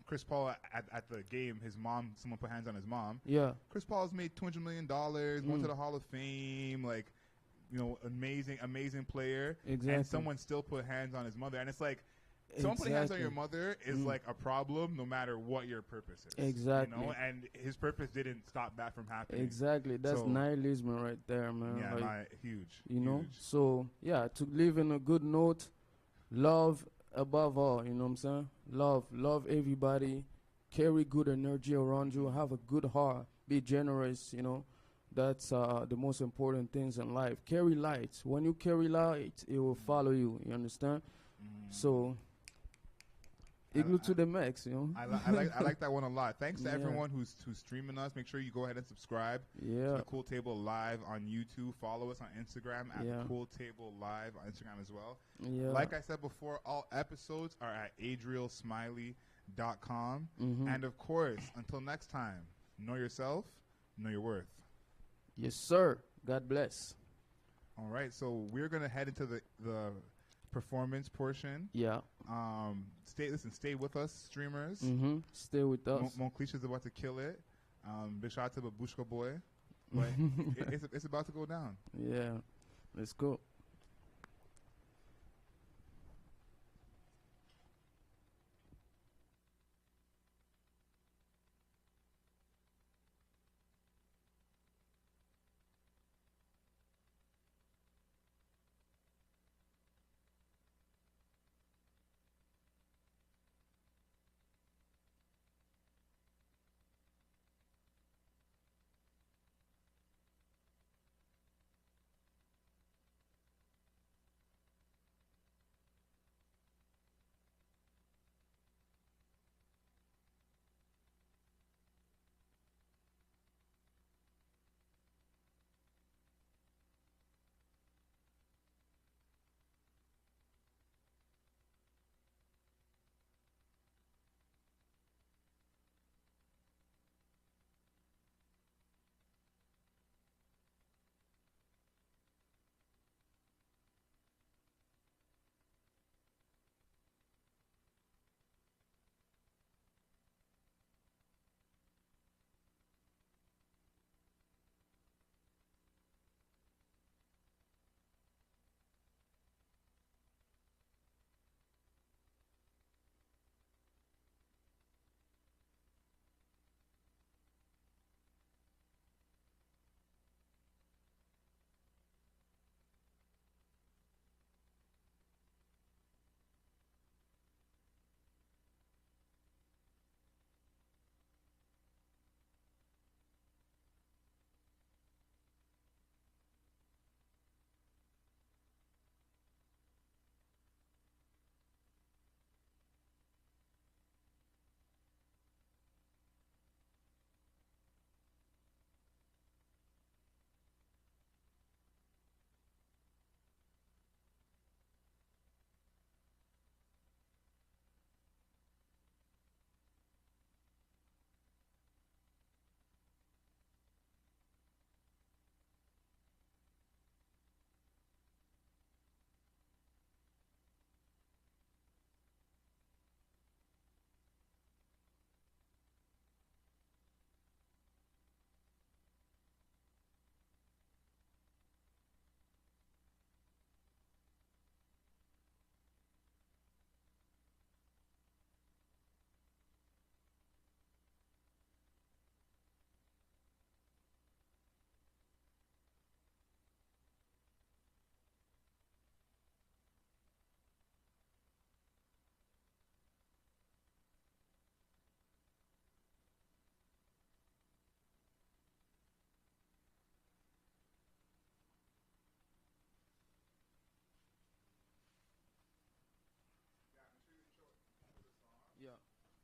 Chris Paul at the game, his mom, someone put hands on his mom. Yeah. Chris Paul's made $200 million, went to the Hall of Fame, like, you know, amazing player. Exactly. And someone still put hands on his mother. And it's like, someone putting hands on your mother is like a problem no matter what your purpose is. Exactly. You know, and his purpose didn't stop that from happening. Exactly. That's nihilism right there, man. Yeah, like, huge. You know? So, yeah, to live in a good note, love above all, you know what I'm saying? Love everybody. Carry good energy around you. Have a good heart. Be generous, you know. That's the most important things in life. Carry light. When you carry light, it will follow you. You understand? So... Igloo to the max, you know. I like that one a lot. Thanks to everyone who's streaming us. Make sure you go ahead and subscribe to the Cool Table Live on YouTube. Follow us on Instagram at the Cool Table Live on Instagram as well. Yeah. Like I said before, all episodes are at adrielsmiley.com. And of course, until next time, know yourself, know your worth. Yes, sir. God bless. All right, so we're gonna head into the performance portion. Yeah. Stay with us, streamers. Stay with us. Moncliche is about to kill it. Big shout out to Babushka Boy. But it's about to go down. Yeah. Let's go.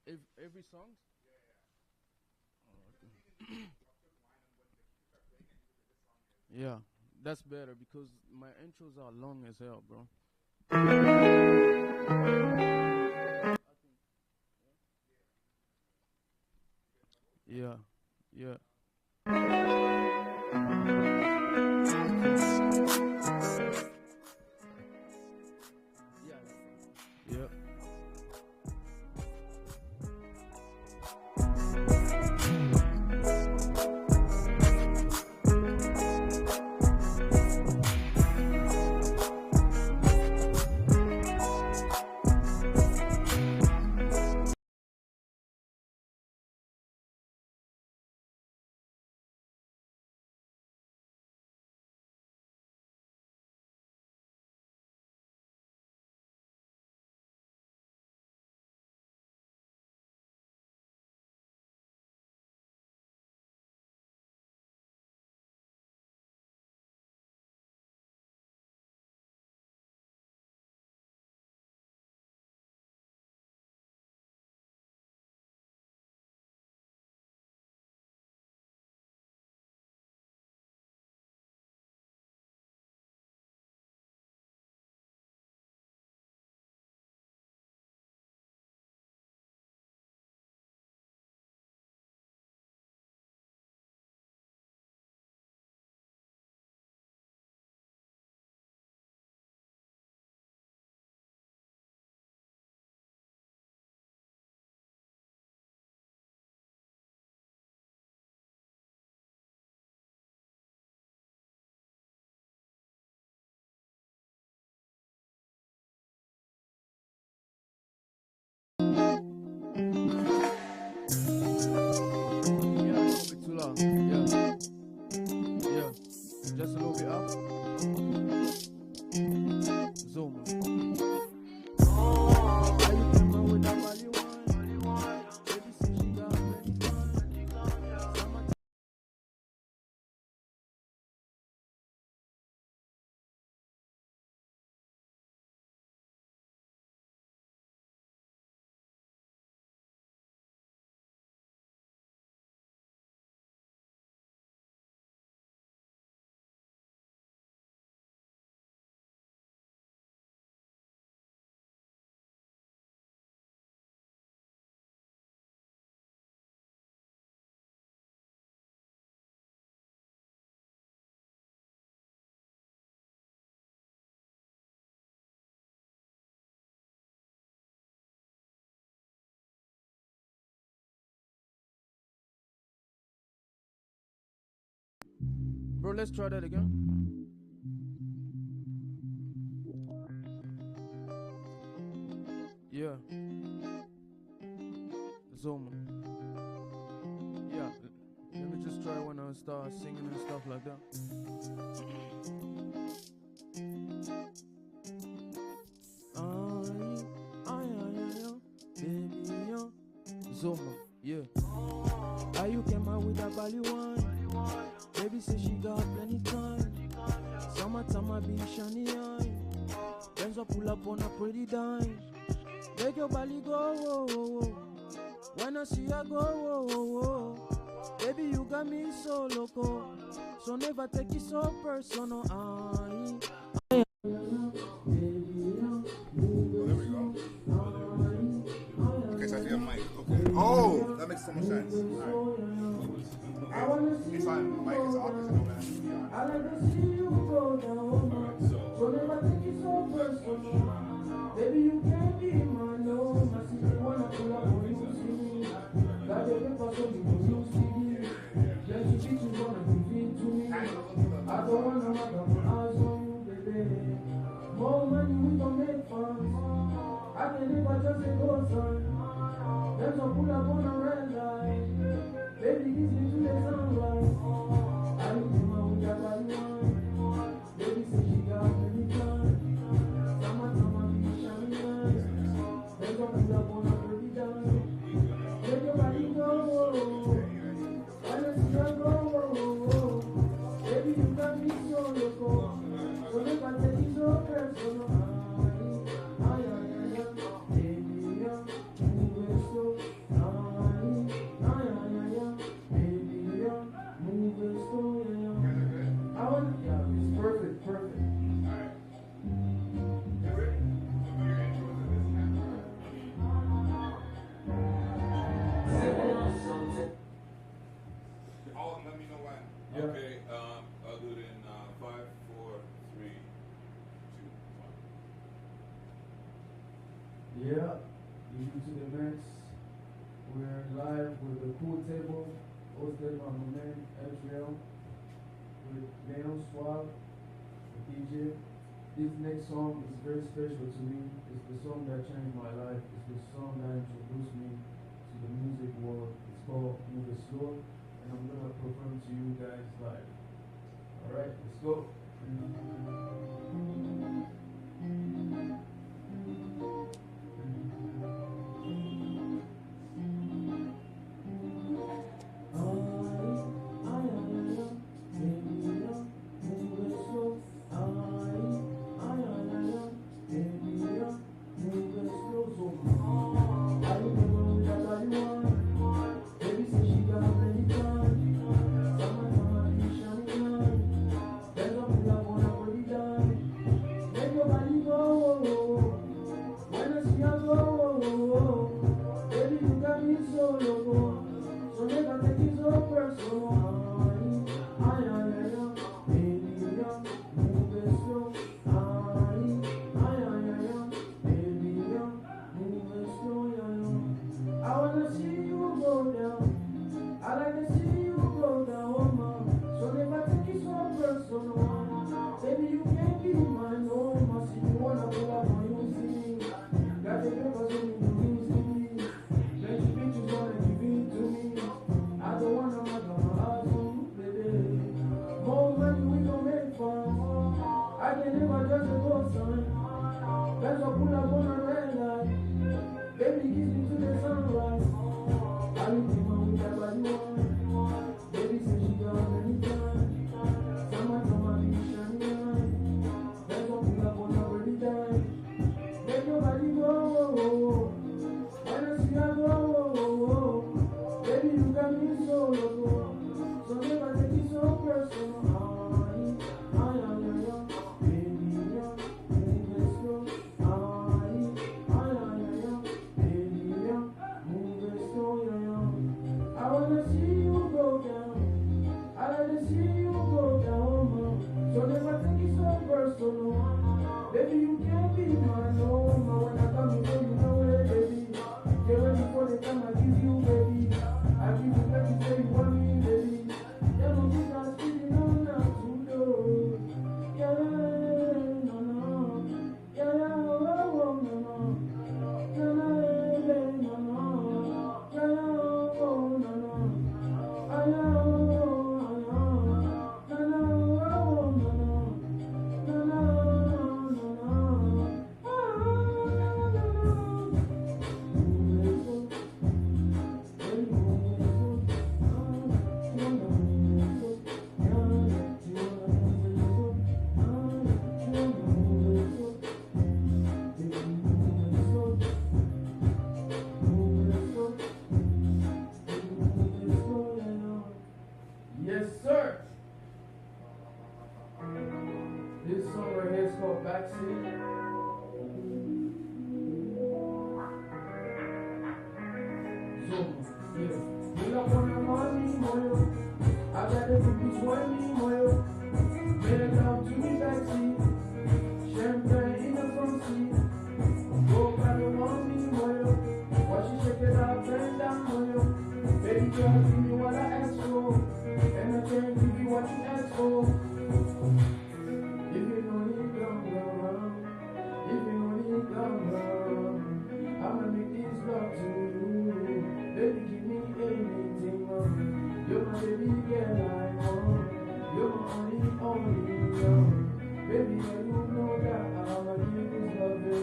Every song? Yeah, that's better because my intros are long as hell, bro. Yeah, yeah. Yep. Yeah, a little bit too loud. Yeah, yeah. Just a little bit up. Zoom. Are you coming with that Bali wine? Baby say she got plenty fun. Summertime. Bro, let's try that again. Yeah. Zoom. Yeah. Let me just try when I start singing and stuff like that. Baby, Zoom. Yeah. Are you came out with that Bali wine? Baby say she got plenty time. Summertime I be shiny eye. Benz up pull up on a pretty dime. Make your belly go, whoa, whoa, whoa. When I see her go, whoa, whoa, whoa. Baby, you got me so loco. So never take it so personal. There we go. Okay, so I see a mic. Okay. Oh, that makes so much sense. All right. Okay. It's fine. Mic is off. I like to see you go down. So never take it so personal. Baby, you can't be my no. I see you wanna pull up on you, see me. Got your paper so you can use CD. Then you think you wanna give it to me. I don't wanna have eyes on you, baby. More money we gon' make fun. I can never just say go son. Then so pull up on a red light. Baby, kiss me to the sunrise. I look to my with that body wine. Baby say she got many time. Summertime I be shining eyes. Then so pull up on a pretty dime. Let your body go. I let you go. Baby, you got me so loco. So if I take it so personal. Baby, you so Yeah, you to the max. We're live with the cool table, hosted by my man Adriel, with Leon Swab, the DJ. This next song is very special to me. It's the song that changed my life. It's the song that introduced me to the music world. It's called Move It Slow, and I'm gonna perform to you guys live. Alright, let's go. Yes, sir. This song right here is called Backseat. Pull up on the money, moyo. I got the bookies for me, moyo. Make love to me backseat. Champagne in the front seat. Go by the money, moyo. Watch you shake it up, bend down, moyo. Baby girl, give me what I ask for. And I can't give you what you ask for. If you know you come around, if you know you come around, I'ma make this love to you. Baby, give me anything, you're my baby girl, I know. You're my only, girl. Baby, girl, you know that I'ma give this love to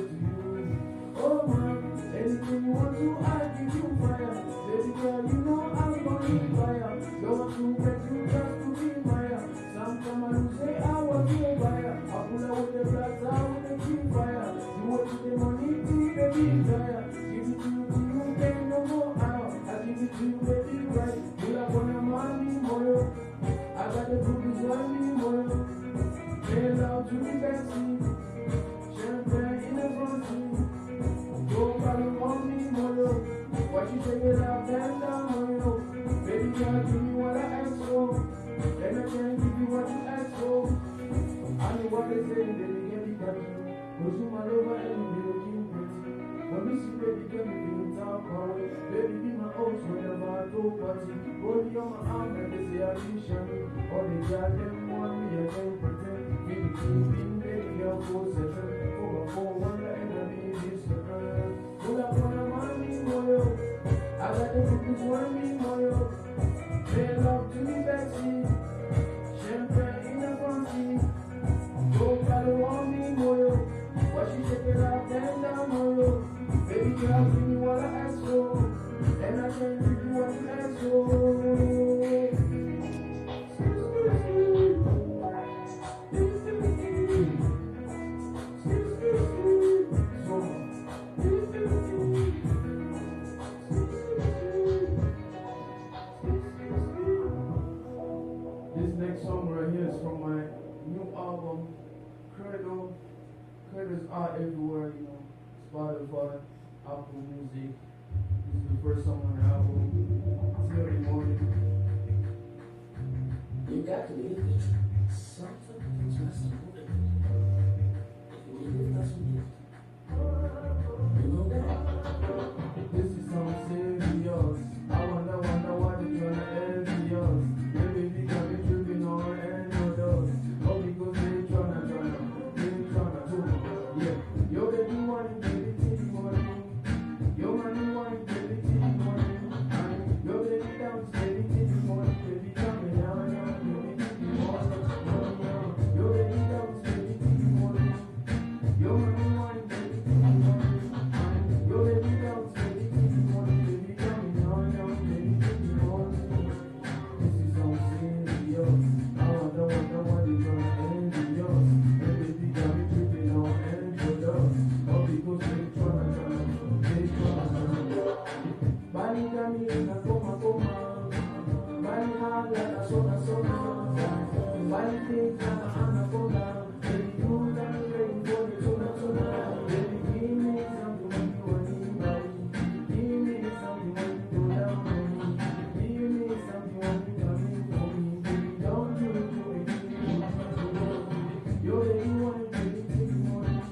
party. Body on my arm and they say I be shiny. All the girls them want me and them pretend. Baby keeping baby girl 4-7. 4-1 like enemy this girl. Pull up on a money moyo. I got the cookies want me moyo. They love to me backseat. Champagne in the front seat. Go follow on me moyo. Why she take it up and down moyo. Baby girl give me what I ask for. And I can give you what you ask for. This next song right here is from my new album, Credo. Credos are everywhere, you know, Spotify, Apple Music. This is the first song on the album. Till the morning. You got to believe it. Something is messing with it. If you believe it, that's what it is. You know that? This is some serious. I wonder why they tryna envy us. Yeah, baby got me tripping on and no does. All because they tryna do. Yeah, yo baby wanting baby till morning. Yo money wanting baby till morning. Yo baby dance baby till morning. Baby coming down, baby till morning. Yo baby dance baby till morning. Yo money wanting baby till morning. Yo baby dance baby till morning. Baby coming down, baby till morning. This is so serious. I wonder why they tryna envy us. And baby got me tripping on and us. All because they tryna. Bali kami na koma. Bali hala na sona. Bali things na anaconda. Baby you got me ready for the tuna. Baby give me something when you want it. Give me something when you go down on me. Give me something when you come in for me. Baby don't do it to me. Yo baby want it baby till morning.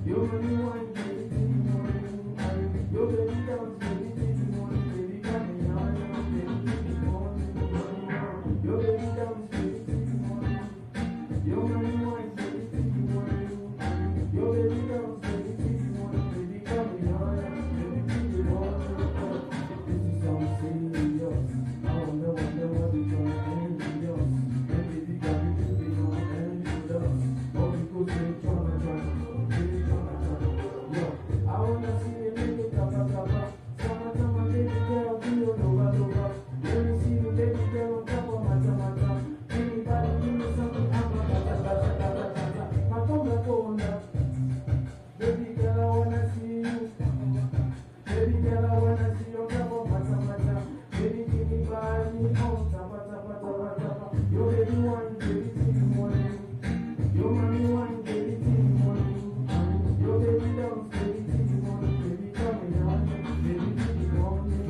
Yo baby want it baby till morning. Yo baby dance baby till morning. Baby coming down baby till morning. Yo baby dance baby till morning. Yo money want baby till morning. Yo baby dance baby till morning. Baby coming down baby till morning. This is so serious. I wonder why they tryna envy us. And baby got me tripping on and us. All because they tryna. Yo, I wanna see you make it tapa. Sama baby girl, feel loba. Let me see you baby girl on top of mata. Anybody give me something, I'm a ta. Makonda. Baby girl, I wanna see you. Baby girl, I wanna see you on top of mata. Baby give me body on tapa. Yo baby want baby till morning. Yo mommy want baby till morning. Yo baby dance baby till morning. Baby coming down baby till morning.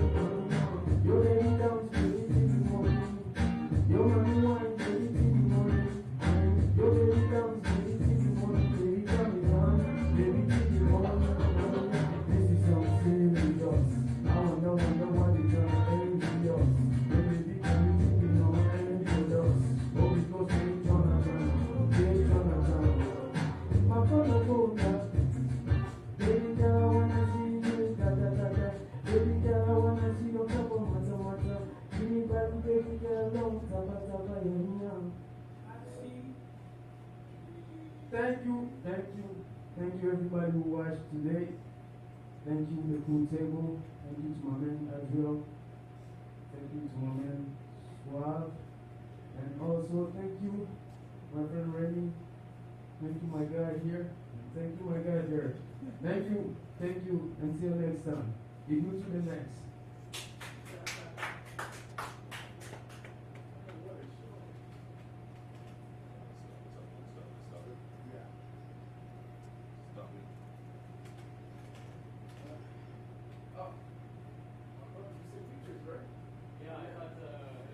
Yo baby dance baby till morning. Yo mommy want baby till morning. Yo baby dance baby till morning. Baby coming down baby till morning. This is so serious. I wonder why they tryna envy us. And baby can you tripping on and us. Oh because they tryna. My phone go down. Baby girl, I wanna see you, da. Baby girl, I wanna see your couple, mata. Give me back, baby girl, long, tapa, yeah. Thank you everybody who watched today. Thank you the cool table. Thank you to my man Adriel. Thank you to my man Suave. And also thank you my friend Remy. Thank you my guy here. Thank you my guy there. Thank you. Until next time. You go to the next.